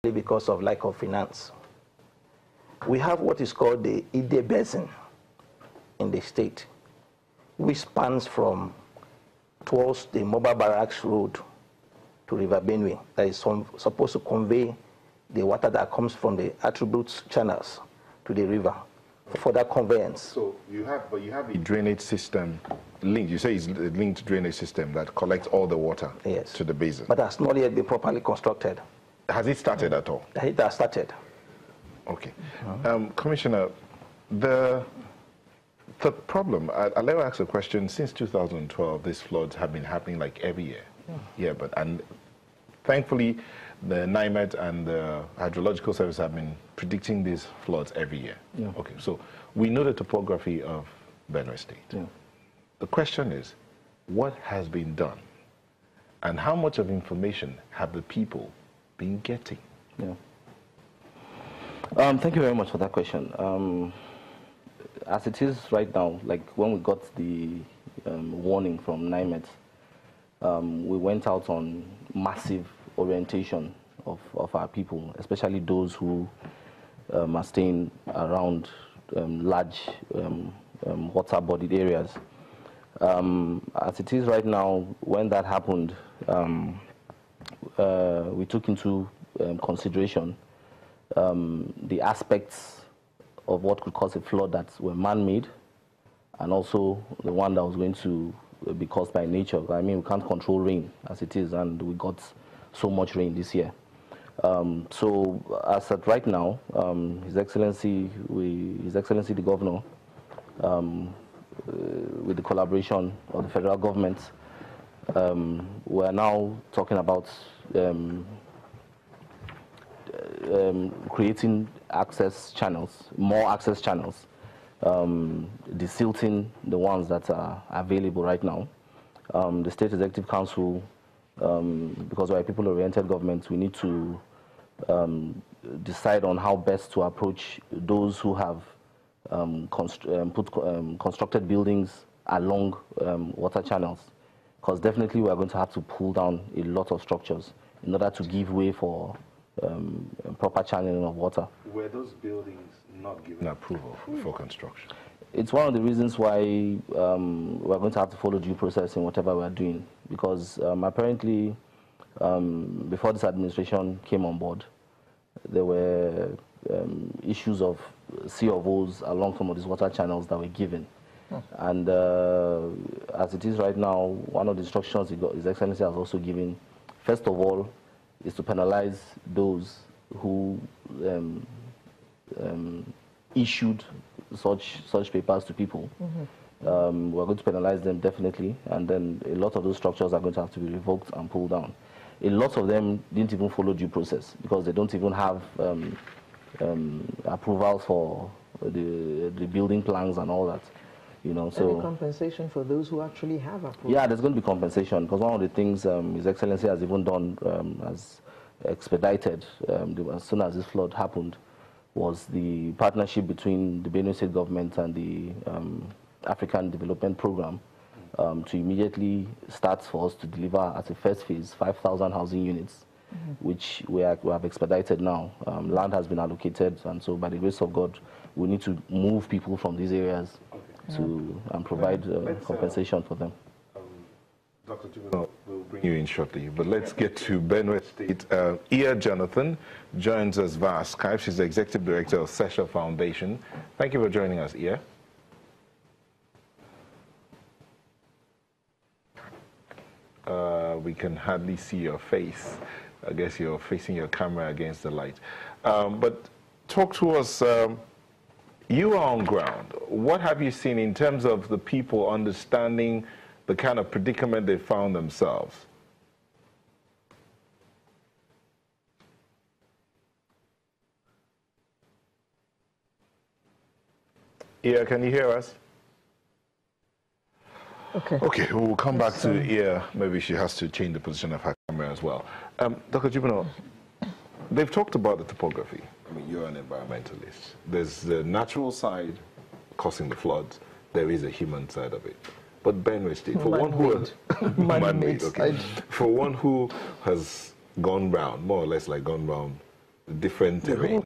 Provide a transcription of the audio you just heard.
because of lack of finance. We have what is called the Ide Basin in the state, which spans from towards the Mobile Barracks Road to River Benue, that is supposed to convey the water that comes from the attributes channels to the river for that conveyance. So you have a drainage system linked. You say it's a linked drainage system that collects all the water to the basin. But has not yet been properly constructed. Has it started at all? It has started. Okay. Commissioner, the problem, I'll let you ask a question. Since 2012, these floods have been happening like every year. Yeah, and thankfully, the NIMET and the Hydrological Service have been predicting these floods every year. Yeah. Okay, so we know the topography of Benue State. Yeah. The question is, what has been done? And how much of information have the people been getting? Yeah. Thank you very much for that question. As it is right now, like when we got the warning from NIMET, we went out on massive orientation of our people, especially those who are staying around large water-bodied areas. As it is right now, when that happened, we took into consideration the aspects of what could cause a flood that were man-made, and also the one that was going to be caused by nature. I mean, we can't control rain as it is, and we got so much rain this year. So as at right now, His Excellency the Governor, with the collaboration of the federal government, we are now talking about creating access channels, more access channels, desilting the ones that are available right now. The State Executive Council, because we're a people-oriented government, we need to decide on how best to approach those who have constructed buildings along water channels, because definitely we are going to have to pull down a lot of structures in order to give way for proper channeling of water. Were those buildings not given approval for construction? It's one of the reasons why we're going to have to follow due process in whatever we're doing, because apparently before this administration came on board, there were issues of C of O's along some of these water channels that were given. And as it is right now, one of the instructions His Excellency has also given, first of all, is to penalize those who issued such papers to people. We're going to penalize them definitely, and then a lot of those structures are going to have to be revoked and pulled down. A lot of them didn't even follow due process because they don't even have approvals for the building plans and all that. You know, so any compensation for those who actually have approval? Yeah, there's going to be compensation, because one of the things His Excellency has even done, has expedited as soon as this flood happened, was the partnership between the Benue State government and the African Development Program to immediately start for us to deliver as a first phase 5,000 housing units, which we have expedited now. Land has been allocated, and so by the grace of God, we need to move people from these areas to provide compensation for them. Dr. Juvenal will bring you in shortly, but let's get to Benue State. Iya Jonathan joins us via Skype. She's the Executive Director of Sesha Foundation. Thank you for joining us, Iya. We can hardly see your face. I guess you're facing your camera against the light. But talk to us. You are on ground. What have you seen in terms of the people understanding the kind of predicament they found themselves? Iya, can you hear us? Okay, we'll come back to Iya. Maybe she has to change the position of her camera as well. Dr. Juvenal, they've talked about the topography. I mean, you're an environmentalist. There's the natural side causing the floods. There is a human side of it. But Benue State, for one who has man-made, okay. For one who has gone round, more or less like gone round different terrain.